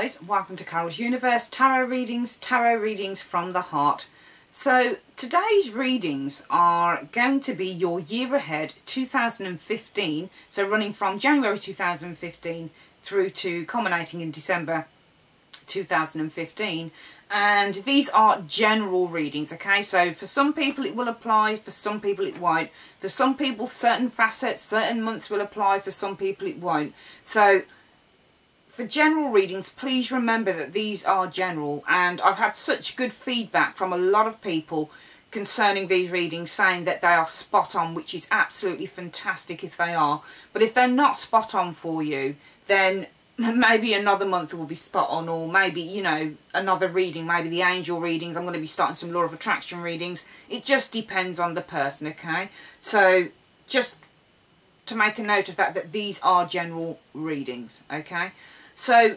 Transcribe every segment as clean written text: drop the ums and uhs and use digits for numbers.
guys, welcome to Carol's Universe Tarot readings from the heart. So today's readings are going to be your year ahead 2015, so running from January 2015 through to culminating in December 2015, and these are general readings, okay? So for some people it will apply, for some people it won't. For some people certain facets, certain months will apply, for some people it won't. So for general readings, please remember that these are general, and I've had such good feedback from a lot of people concerning these readings, saying that they are spot on, which is absolutely fantastic if they are. But if they're not spot on for you, then maybe another month will be spot on, or maybe, you know, another reading, maybe the angel readings. I'm going to be starting some law of attraction readings. It just depends on the person, okay? So just to make a note of that, that these are general readings, okay? So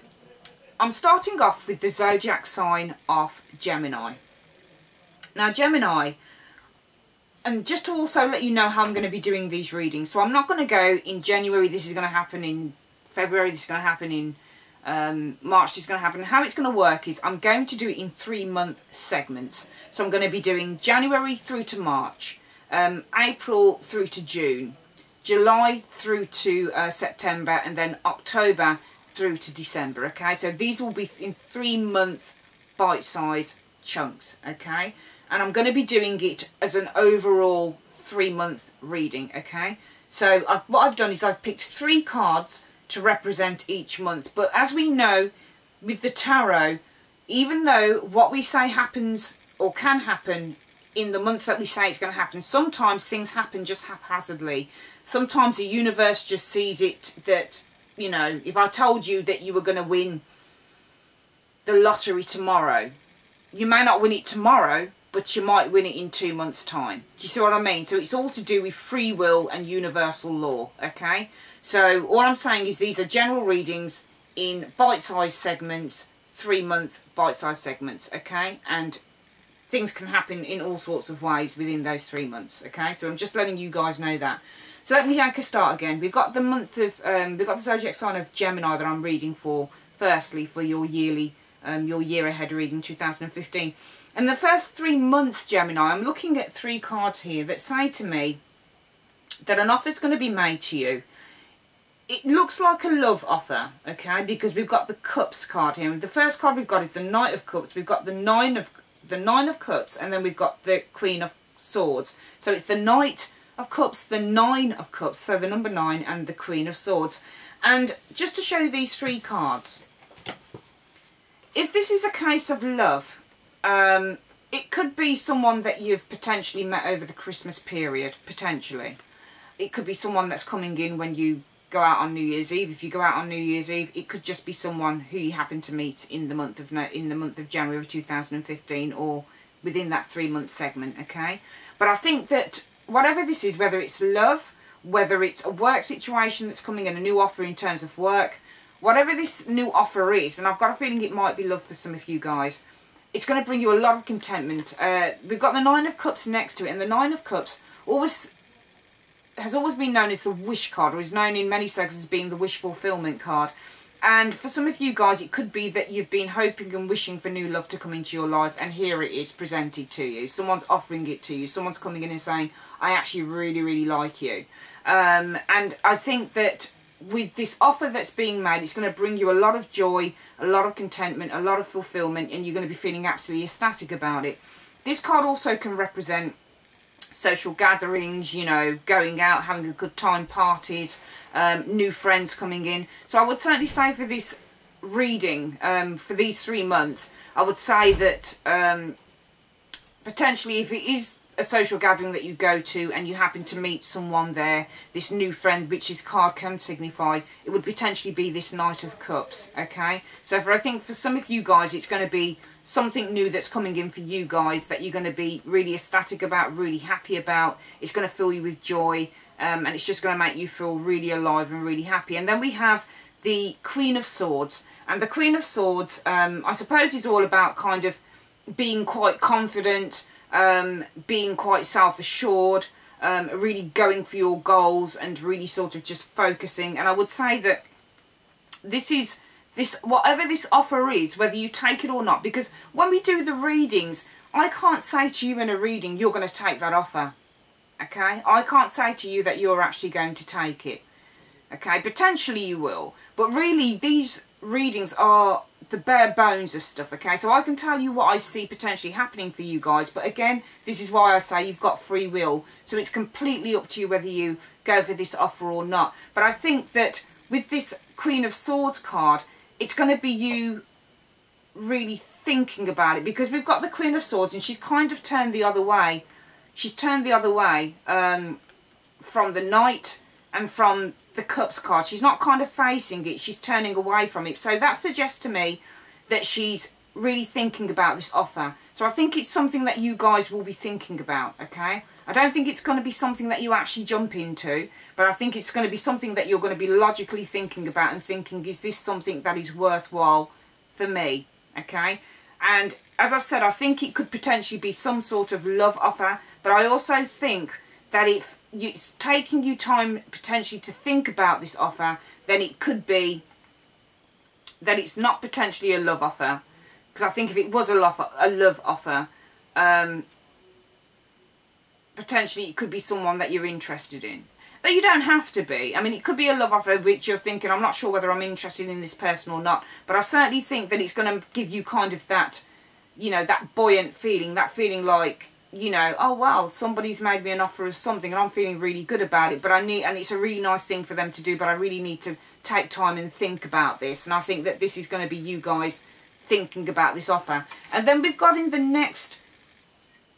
I'm starting off with the zodiac sign of Gemini. Now Gemini, and just to also let you know how I'm going to be doing these readings. So I'm not going to go in January, this is going to happen in February, this is going to happen in March, this is going to happen. How it's going to work is I'm going to do it in 3-month segments. So I'm going to be doing January through to March, April through to June, July through to September, and then October through to December, okay? So these will be in 3-month bite-sized chunks, okay? And I'm going to be doing it as an overall 3-month reading, okay? So what I've done is I've picked 3 cards to represent each month. But as we know with the tarot, even though what we say happens or can happen in the month that we say it's going to happen, sometimes things happen just haphazardly. Sometimes the universe just sees it that, you know, if I told you that you were going to win the lottery tomorrow, you may not win it tomorrow, but you might win it in 2 months' time. Do you see what I mean? So it's all to do with free will and universal law, okay? So all I'm saying is these are general readings in bite-sized segments, 3-month bite-sized segments, okay? And things can happen in all sorts of ways within those 3 months, okay? So I'm just letting you guys know that. So let me make a start again. We've got the month of, we've got the zodiac sign of Gemini that I'm reading for, firstly, for your yearly, your year ahead reading 2015. And the first 3 months, Gemini, I'm looking at 3 cards here that say to me that an offer is going to be made to you. It looks like a love offer, okay, because we've got the Cups card here. And the first card we've got is the Knight of Cups. We've got the Nine of Cups, and then we've got the Queen of Swords. So it's the Knight of Cups, the 9 of Cups, so the number 9, and the Queen of Swords. And just to show you these 3 cards, if this is a case of love, it could be someone that you've potentially met over the Christmas period, potentially. It could be someone that's coming in when you go out on New Year's Eve. If you go out on New Year's Eve, it could just be someone who you happen to meet in the month of January 2015, or within that 3-month segment, okay? But I think that whatever this is, whether it's love, whether it's a work situation that's coming in, a new offer in terms of work, whatever this new offer is, and I've got a feeling it might be love for some of you guys, it's going to bring you a lot of contentment. We've got the 9 of Cups next to it, and the 9 of Cups has always been known as the wish card, or is known in many circles as being the wish fulfillment card. And for some of you guys, it could be that you've been hoping and wishing for new love to come into your life, and here it is presented to you. Someone's offering it to you. Someone's coming in and saying, I actually really, really like you. And I think that with this offer that's being made, it's going to bring you a lot of joy, a lot of contentment, a lot of fulfillment, and you're going to be feeling absolutely ecstatic about it. This card also can represent social gatherings, you know, going out, having a good time, parties, new friends coming in. So I would certainly say for this reading, for these 3 months, I would say that potentially if it is a social gathering that you go to and you happen to meet someone there, this new friend, which this card can signify, it would potentially be this Knight of Cups, okay? So I think for some of you guys, it's going to be something new that's coming in for you guys that you're going to be really ecstatic about, really happy about. It's going to fill you with joy, and it's just going to make you feel really alive and really happy. And then we have the Queen of Swords, and the Queen of Swords, I suppose, is all about kind of being quite confident, being quite self-assured, really going for your goals and really sort of just focusing. And I would say that this is this, whatever this offer is, whether you take it or not, because when we do the readings, I can't say to you in a reading, you're going to take that offer. Okay? I can't say to you that you're actually going to take it. Okay? Potentially you will. But really, these readings are the bare bones of stuff. Okay? So I can tell you what I see potentially happening for you guys. But again, this is why I say you've got free will. So it's completely up to you whether you go for this offer or not. But I think that with this Queen of Swords card, it's going to be you really thinking about it, because we've got the Queen of Swords and she's kind of turned the other way. She's turned the other way from the Knight and from the Cups card. She's not kind of facing it, she's turning away from it. So that suggests to me that she's really thinking about this offer. So I think it's something that you guys will be thinking about, okay? I don't think it's going to be something that you actually jump into, but I think it's going to be something that you're going to be logically thinking about and thinking, is this something that is worthwhile for me, okay? And as I've said, I think it could potentially be some sort of love offer, but I also think that if it's taking you time potentially to think about this offer, then it could be that it's not potentially a love offer. Because I think if it was a love offer, potentially it could be someone that you're interested in. Though you don't have to be. I mean, it could be a love offer which you're thinking, I'm not sure whether I'm interested in this person or not. But I certainly think that it's going to give you kind of that, you know, that buoyant feeling. That feeling like, you know, oh wow, somebody's made me an offer of something and I'm feeling really good about it. But and it's a really nice thing for them to do, but I really need to take time and think about this. And I think that this is going to be you guys thinking about this offer. And then we've got in the next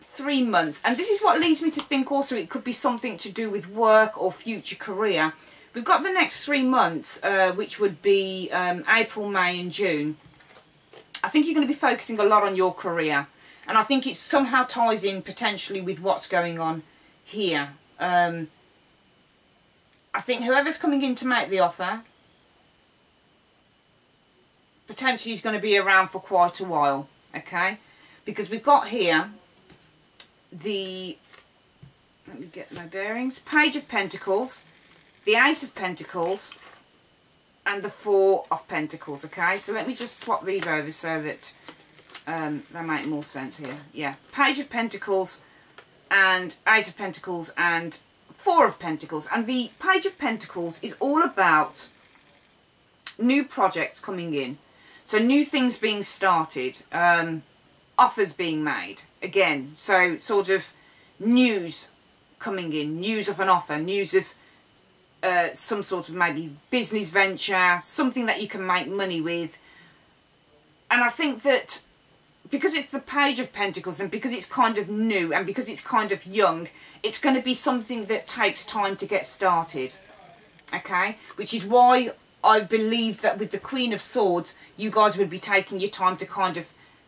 3 months, and this is what leads me to think also it could be something to do with work or future career. We've got the next 3 months, which would be April, May and June. I think you're going to be focusing a lot on your career, and I think it somehow ties in potentially with what's going on here. I think whoever's coming in to make the offer potentially is going to be around for quite a while, okay? Because we've got here the, let me get my bearings, Page of Pentacles, the Ace of Pentacles and the Four of Pentacles, okay? So let me just swap these over so that they make more sense here. Yeah, Page of Pentacles and Ace of Pentacles and Four of Pentacles. And the Page of Pentacles is all about new projects coming in. So new things being started, offers being made. Again, so sort of news coming in, news of an offer, news of some sort of maybe business venture, something that you can make money with. And I think that because it's the Page of Pentacles and because it's kind of new and because it's kind of young, it's going to be something that takes time to get started, okay? Which is why I believe that with the Queen of Swords, you guys would be taking your time to kind of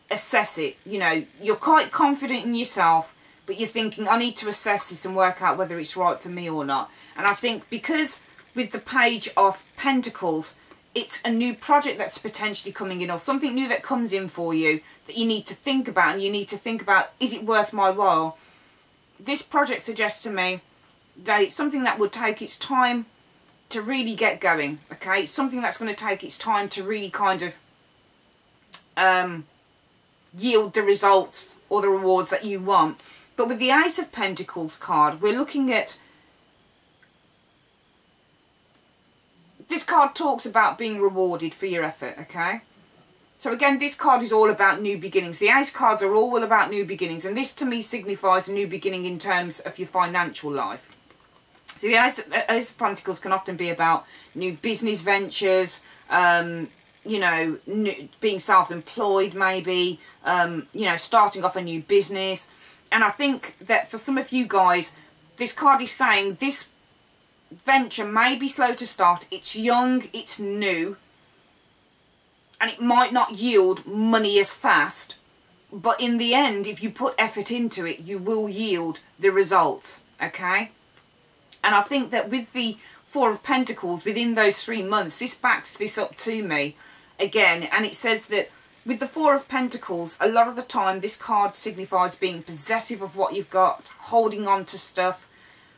assess it. You know, you're quite confident in yourself, but you're thinking, I need to assess this and work out whether it's right for me or not. And I think because with the Page of Pentacles, it's a new project that's potentially coming in or something new that comes in for you that you need to think about, and you need to think about, is it worth my while? This project suggests to me that it's something that would take its time to really get going, okay? It's something that's going to take its time to really kind of yield the results or the rewards that you want. But with the Ace of Pentacles card, we're looking at, this card talks about being rewarded for your effort, okay? So again, this card is all about new beginnings. The Ace cards are all about new beginnings, and this to me signifies a new beginning in terms of your financial life. So the Ace of Pentacles can often be about new business ventures, you know, being self-employed maybe, you know, starting off a new business. And I think that for some of you guys, this card is saying this venture may be slow to start, it's young, it's new, and it might not yield money as fast, but in the end, if you put effort into it, you will yield the results, okay? And I think that with the Four of Pentacles, within those 3 months, this backs this up to me again. And it says that with the Four of Pentacles, a lot of the time, this card signifies being possessive of what you've got, holding on to stuff,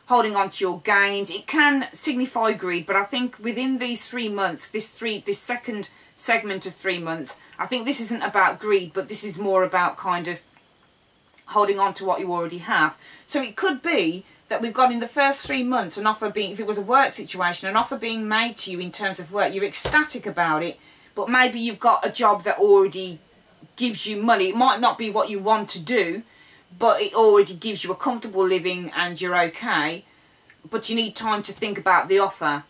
holding on to your gains. It can signify greed, but I think within these 3 months, this second segment of 3 months. I think this isn't about greed, but this is more about kind of holding on to what you already have. So it could be that we've got in the first 3 months an offer being, if it was a work situation, an offer being made to you in terms of work. You're ecstatic about it, but maybe you've got a job that already gives you money. It might not be what you want to do, but it already gives you a comfortable living and you're okay, but you need time to think about the offer.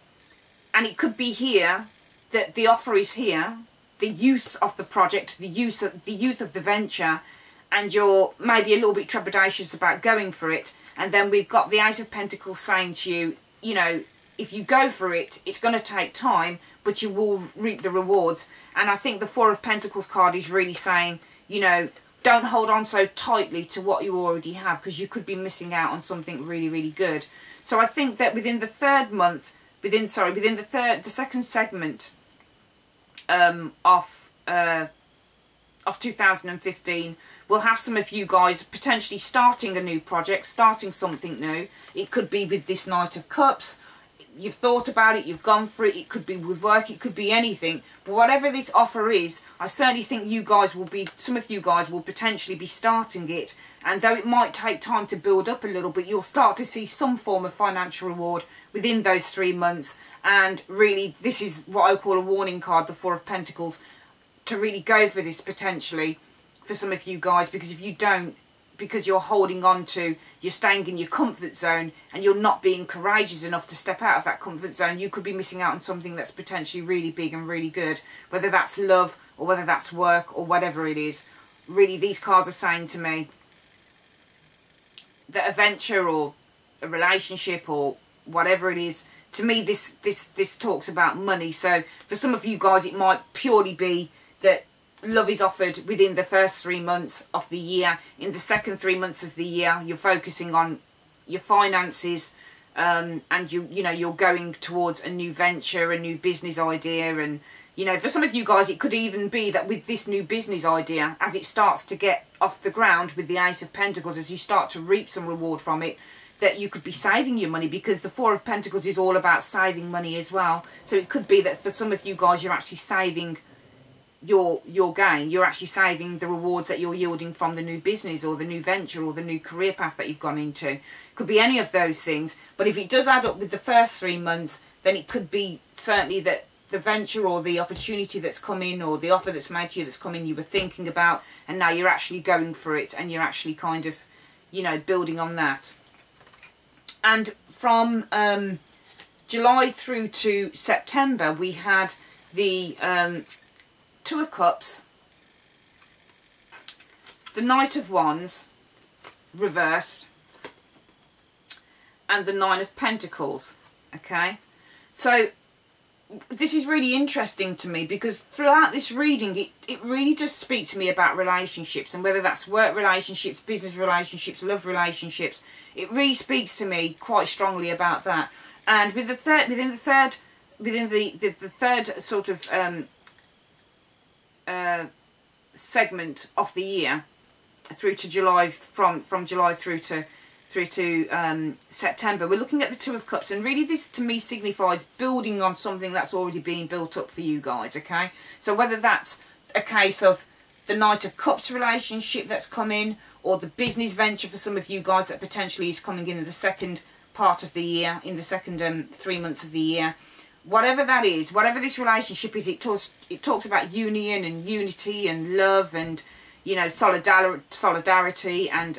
And it could be here that the offer is here, the youth of the project, the youth of the venture, and you're maybe a little bit trepidatious about going for it. And then we've got the Ace of Pentacles saying to you, you know, if you go for it, it's going to take time, but you will reap the rewards. And I think the Four of Pentacles card is really saying, you know, don't hold on so tightly to what you already have, because you could be missing out on something really, really good. So I think that within the third month, within the second segment of 2015, we'll have some of you guys potentially starting a new project, starting something new. It could be with this Knight of Cups. You've thought about it, you've gone for it. It could be with work, it could be anything. But whatever this offer is, I certainly think you guys will be, some of you guys will potentially be starting it. And though it might take time to build up a little bit, you'll start to see some form of financial reward within those 3 months. And really, this is what I call a warning card, the Four of Pentacles, to really go for this potentially for some of you guys. Because if you don't, because you're holding on to, you're staying in your comfort zone and you're not being courageous enough to step out of that comfort zone, you could be missing out on something that's potentially really big and really good, whether that's love or whether that's work or whatever it is. Really, these cards are saying to me that a venture or a relationship or whatever it is, to me this talks about money. So for some of you guys, it might purely be that love is offered within the first 3 months of the year. In the second 3 months of the year, you're focusing on your finances, and you know, you're going towards a new venture, a new business idea. And you know, for some of you guys, it could even be that with this new business idea, as it starts to get off the ground with the Ace of Pentacles, as you start to reap some reward from it, that you could be saving your money, because the Four of Pentacles is all about saving money as well. So it could be that for some of you guys, you're actually saving your gain. You're actually saving the rewards that you're yielding from the new business or the new venture or the new career path that you've gone into. Could be any of those things. But if it does add up with the first 3 months, then it could be certainly that the venture or the opportunity that's come in, or the offer that's made to you that's come in, you were thinking about, and now you're actually going for it, and you're actually kind of, you know, building on that. And from July through to September, we had the Two of Cups, the Knight of Wands reversed, and the Nine of Pentacles. Okay, so this is really interesting to me, because throughout this reading it really does speak to me about relationships, and whether that's work relationships, business relationships, love relationships. It really speaks to me quite strongly about that. And with the third, within the third sort of segment of the year, through to July, from July through to September, we're looking at the Two of Cups, and really this to me signifies building on something that's already being built up for you guys. Okay, so whether that's a case of the Knight of Cups relationship that's come in, or the business venture for some of you guys that potentially is coming in the second part of the year, in the second 3 months of the year, whatever that is, whatever this relationship is, it talks about union and unity and love and, you know, solidarity and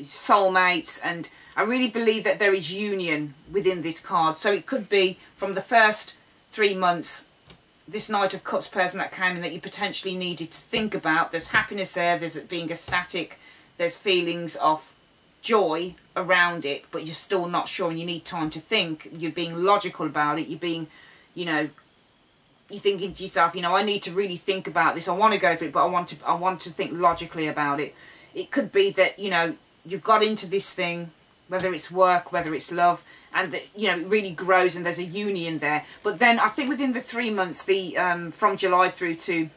soulmates. And I really believe that there is union within this card. So it could be from the first 3 months, this Knight of Cups person that came in that you potentially needed to think about. There's happiness there, there's it being ecstatic, there's feelings of joy around it, but you're still not sure and you need time to think. You're being logical about it, you're being, you know, you're thinking to yourself, you know, I need to really think about this, I want to go for it, but I want to think logically about it. It could be that, you know, you've got into this thing, whether it's work, whether it's love, and that, you know, it really grows and there's a union there. But then I think within the 3 months, the from July through to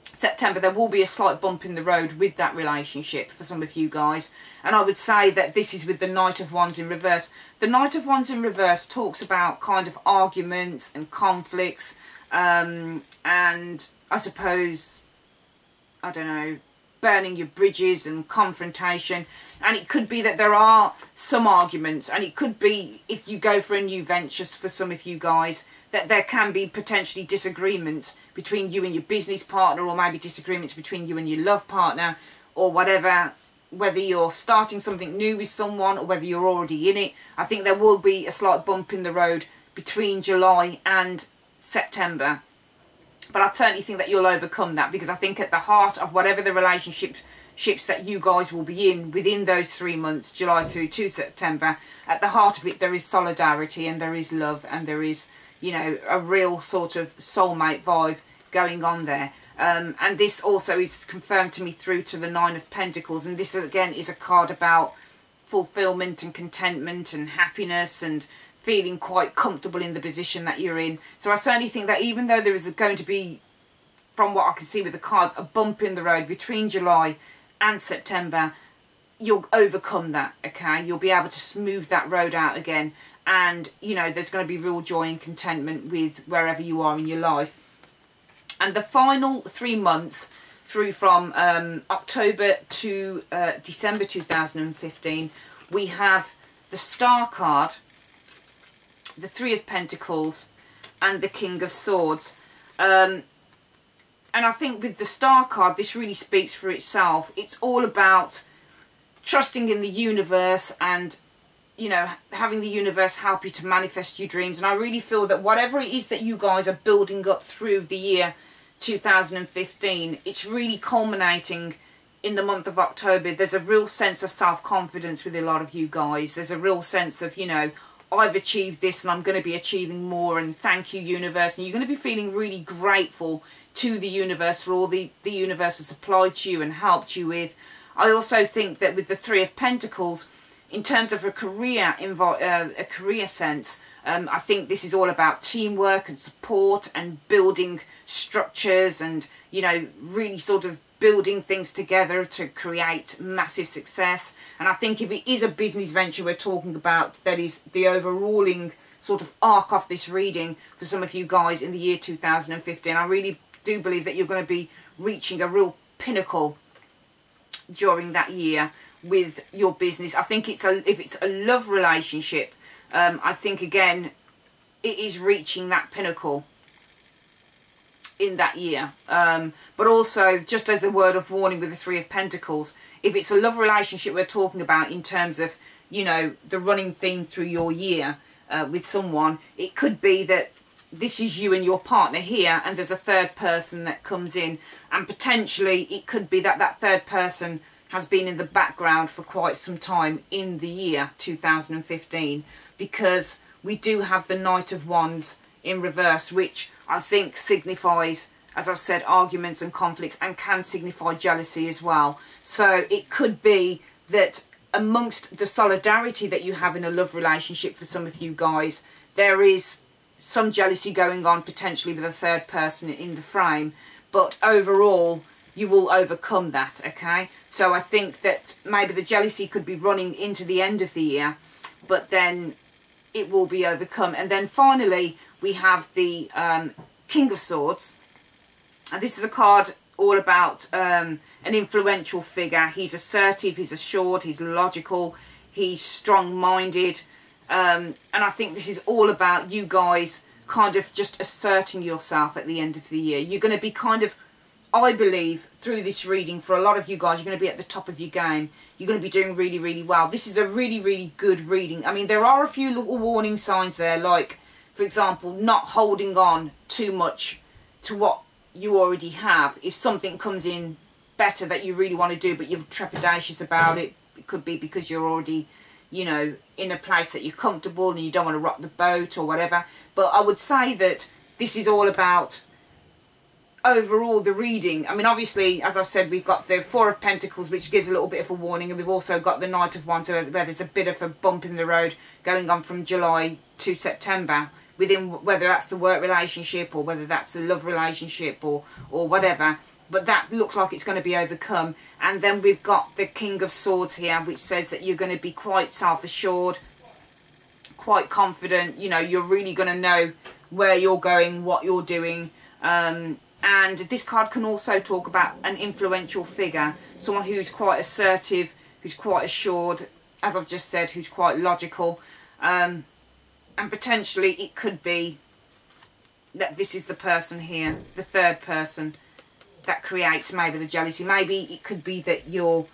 September, there will be a slight bump in the road with that relationship for some of you guys. And I would say that this is with the Knight of Wands in reverse. The Knight of Wands in reverse talks about kind of arguments and conflicts, and I suppose, I don't know, burning your bridges and confrontation. And it could be that there are some arguments, and it could be, if you go for a new venture, for some of you guys, that there can be potentially disagreements between you and your business partner, or maybe disagreements between you and your love partner, or whatever, whether you're starting something new with someone or whether you're already in it. I think there will be a slight bump in the road between July and September. But I certainly think that you'll overcome that, because I think at the heart of whatever the relationships that you guys will be in within those 3 months, July through to September, at the heart of it there is solidarity, and there is love, and there is, you know, a real sort of soulmate vibe going on there. And this also is confirmed to me through to the 9 of Pentacles, and this again is a card about fulfillment and contentment and happiness and feeling quite comfortable in the position that you're in. So I certainly think that even though there is going to be, from what I can see with the cards, a bump in the road between July and September, you'll overcome that, okay? You'll be able to smooth that road out again, and, you know, there's going to be real joy and contentment with wherever you are in your life. And the final 3 months, through from October to December 2015, we have the Star card, the 3 of Pentacles, and the King of Swords. And I think with the Star card, this really speaks for itself. It's all about trusting in the universe and, you know, having the universe help you to manifest your dreams. And I really feel that whatever it is that you guys are building up through the year 2015, it's really culminating in the month of October. There's a real sense of self-confidence with a lot of you guys. There's a real sense of, you know, I've achieved this and I'm going to be achieving more, and thank you, universe. And you're going to be feeling really grateful to the universe for all the universe has supplied to you and helped you with. I also think that with the 3 of Pentacles, in terms of a career sense, I think this is all about teamwork and support and building structures and, you know, really sort of building things together to create massive success. And I think if it is a business venture we're talking about, that is the overruling sort of arc of this reading for some of you guys in the year 2015. I really do believe that you're going to be reaching a real pinnacle during that year with your business. I think if it's a love relationship, I think again it is reaching that pinnacle in that year. But also, just as a word of warning with the 3 of Pentacles, if it's a love relationship we're talking about in terms of, you know, the running theme through your year with someone, it could be that this is you and your partner here, and there's a third person that comes in, and potentially it could be that that third person has been in the background for quite some time in the year 2015, because we do have the Knight of Wands in reverse, which I think signifies, as I've said, arguments and conflicts, and can signify jealousy as well. So it could be that amongst the solidarity that you have in a love relationship for some of you guys, there is some jealousy going on potentially with a third person in the frame, but overall you will overcome that, okay? So I think that maybe the jealousy could be running into the end of the year, but then it will be overcome. And then finally we have the King of Swords, and this is a card all about an influential figure. He's assertive, he's assured, he's logical, he's strong-minded, and I think this is all about you guys kind of just asserting yourself at the end of the year. You're going to be kind of, I believe, through this reading, for a lot of you guys, you're going to be at the top of your game. You're going to be doing really, really well. This is a really, really good reading. I mean, there are a few little warning signs there, like, for example, not holding on too much to what you already have. If something comes in better that you really want to do, but you're trepidatious about it, it could be because you're already, you know, in a place that you're comfortable and you don't want to rock the boat or whatever. But I would say that this is all about overall the reading. I mean, obviously, as I've said, we've got the 4 of Pentacles, which gives a little bit of a warning, and we've also got the Knight of Wands, where there's a bit of a bump in the road going on from July to September, within whether that's the work relationship or whether that's a love relationship or whatever. But that looks like it's going to be overcome. And then we've got the King of Swords here, which says that you're going to be quite self-assured, quite confident. You know, you're really going to know where you're going, what you're doing. And this card can also talk about an influential figure, someone who's quite assertive, who's quite assured, as I've just said, who's quite logical. And potentially it could be that this is the person here, the third person, that creates maybe the jealousy. Maybe it could be that you're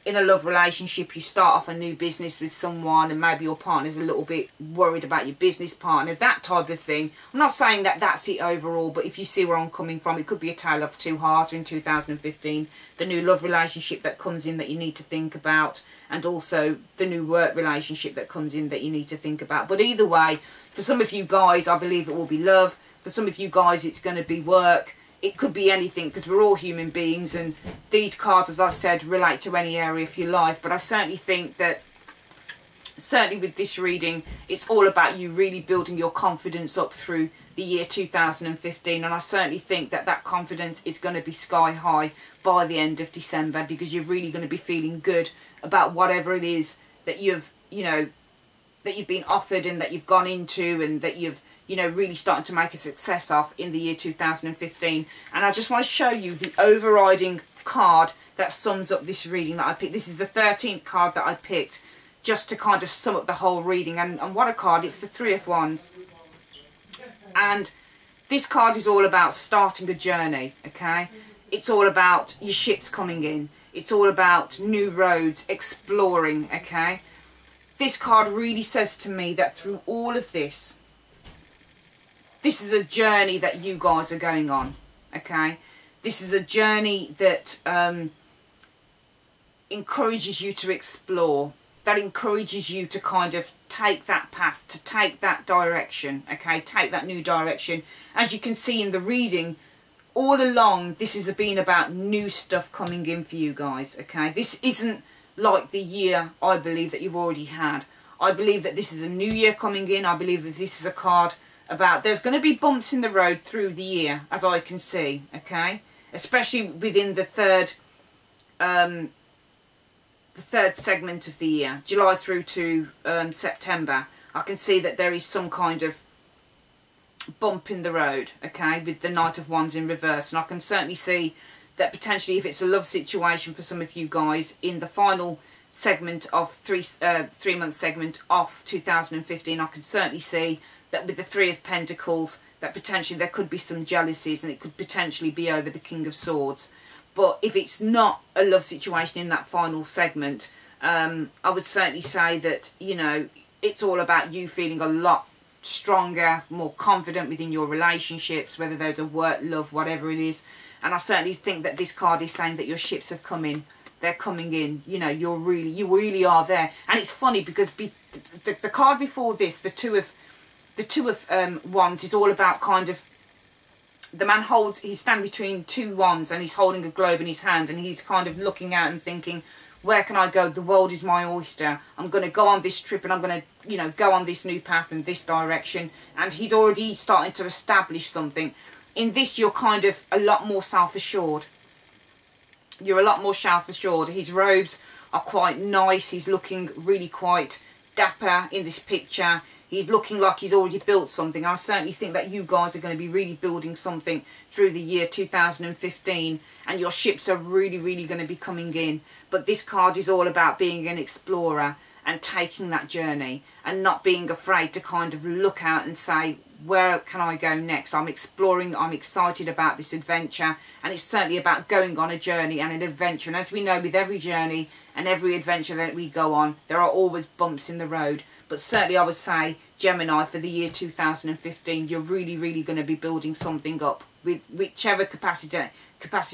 in a love relationship, you start off a new business with someone, and maybe your partner's a little bit worried about your business partner, that type of thing. I'm not saying that that's it overall, but if you see where I'm coming from, it could be a tale of two hearts in 2015. The new love relationship that comes in that you need to think about, and also the new work relationship that comes in that you need to think about. But either way, for some of you guys, I believe it will be love. For some of you guys, it's going to be work. It could be anything, because we're all human beings, and these cards, as I've said, relate to any area of your life. But I certainly think that, certainly with this reading, it's all about you really building your confidence up through the year 2015. And I certainly think that that confidence is going to be sky high by the end of December, because you're really going to be feeling good about whatever it is that you've, you know, that you've been offered and that you've gone into, and that you've, you know, really starting to make a success of in the year 2015. And I just want to show you the overriding card that sums up this reading that I picked. This is the 13th card that I picked, just to kind of sum up the whole reading. And what a card. It's the Three of Wands. And this card is all about starting a journey, okay? It's all about your ships coming in. It's all about new roads, exploring, okay? This card really says to me that through all of this, this is a journey that you guys are going on, okay? This is a journey that encourages you to explore, that encourages you to kind of take that path, to take that direction, okay? Take that new direction. As you can see in the reading, all along, this has been about new stuff coming in for you guys, okay? This isn't like the year, I believe, that you've already had. I believe that this is a new year coming in. I believe that this is a card about, there's going to be bumps in the road through the year, as I can see, okay? Especially within the third segment of the year, July through to September. I can see that there is some kind of bump in the road, okay, with the Knight of Wands in reverse. And I can certainly see that potentially, if it's a love situation for some of you guys, in the final segment of three-month segment of 2015, I can certainly see that with the Three of Pentacles, that potentially there could be some jealousies, and it could potentially be over the King of Swords. But if it's not a love situation in that final segment, I would certainly say that, you know, it's all about you feeling a lot stronger, more confident within your relationships, whether those are work, love, whatever it is. And I certainly think that this card is saying that your ships have come in. They're coming in. You know, you really are there. And it's funny because the card before this, the Two of Wands, is all about kind of, the man he's standing between two wands, and he's holding a globe in his hand, and he's kind of looking out and thinking, where can I go? The world is my oyster. I'm going to go on this trip, and I'm going to, you know, go on this new path in this direction. And he's already starting to establish something. In this, you're kind of a lot more self-assured. You're a lot more self-assured. His robes are quite nice. He's looking really quite dapper in this picture. He's looking like he's already built something. I certainly think that you guys are going to be really building something through the year 2015. And your ships are really going to be coming in. But this card is all about being an explorer and taking that journey. And not being afraid to kind of look out and say, where can I go next? I'm exploring, I'm excited about this adventure. And it's certainly about going on a journey and an adventure. And as we know, with every journey and every adventure that we go on, there are always bumps in the road. But certainly I would say, Gemini, for the year 2015, you're really going to be building something up. With whichever capacity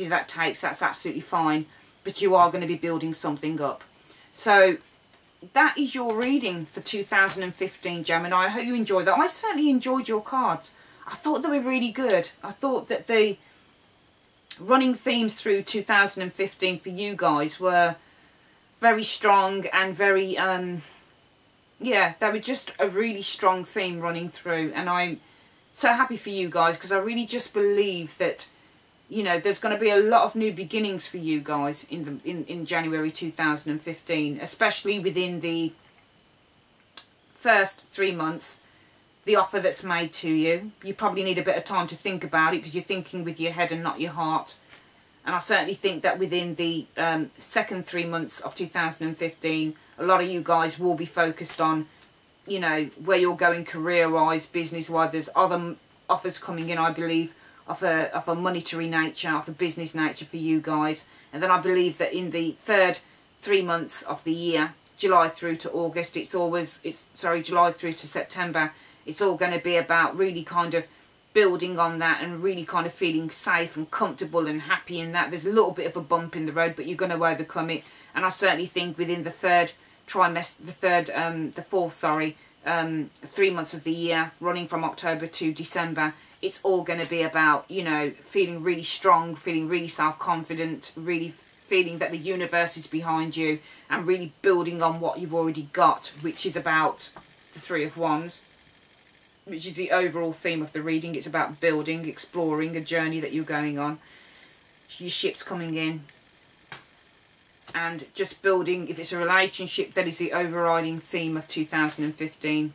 that takes, that's absolutely fine. But you are going to be building something up. So that is your reading for 2015, Gemini. I hope you enjoyed that. I certainly enjoyed your cards. I thought they were really good. I thought that the running themes through 2015 for you guys were very strong and very, yeah, they were just a really strong theme running through. And I'm so happy for you guys, because I really just believe that, you know, there's going to be a lot of new beginnings for you guys in January 2015, especially within the first 3 months. the offer that's made to you. You probably need a bit of time to think about it because you're thinking with your head and not your heart. And I certainly think that within the second 3 months of 2015, a lot of you guys will be focused on, you know, where you're going career-wise, business-wise. There's other offers coming in, I believe, of a monetary nature, of a business nature for you guys. And then I believe that in the third 3 months of the year, July through to August, July through to September, it's all going to be about really kind of building on that and really kind of feeling safe and comfortable and happy in that. There's a little bit of a bump in the road, but you're going to overcome it. And I certainly think within the third trimester, the fourth 3 months of the year, running from October to December, it's all going to be about, you know, feeling really strong, feeling really self-confident, really feeling that the universe is behind you, and really building on what you've already got, which is about the Three of Wands, which is the overall theme of the reading. It's about building, exploring a journey that you're going on. Your ship's coming in. And just building, if it's a relationship, that is the overriding theme of 2015.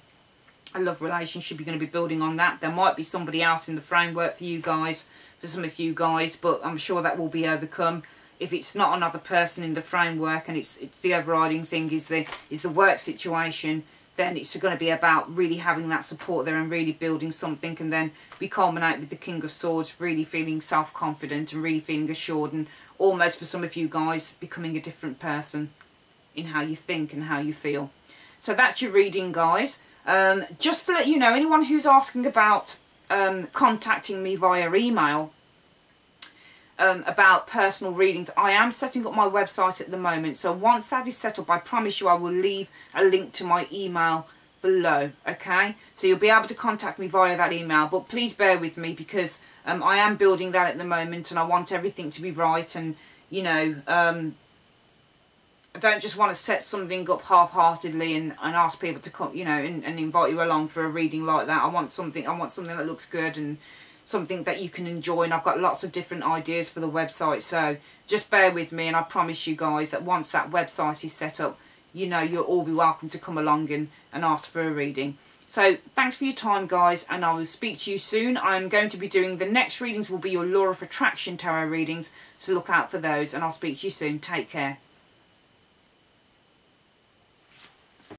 A love relationship, you're going to be building on that. There might be somebody else in the framework for you guys, for some of you guys, but I'm sure that will be overcome. If it's not another person in the framework and it's the overriding thing is the work situation, then it's going to be about really having that support there and really building something. And then we culminate with the King of Swords, really feeling self-confident and really feeling assured, and almost for some of you guys becoming a different person in how you think and how you feel. So that's your reading, guys. Just to let you know, anyone who's asking about contacting me via email about personal readings, I am setting up my website at the moment. So once that is set up, I promise you I will leave a link to my email below, okay? So you'll be able to contact me via that email, but please bear with me because I am building that at the moment and I want everything to be right. And, you know, I don't just want to set something up half-heartedly and ask people to come, you know, and invite you along for a reading like that. I want something that looks good and something that you can enjoy, and I've got lots of different ideas for the website. So just bear with me, and I promise you guys that once that website is set up, you know, you'll all be welcome to come along and ask for a reading. So thanks for your time, guys, and I will speak to you soon. I'm going to be doing, the next readings will be your Law of Attraction tarot readings, so look out for those, and I'll speak to you soon. Take care.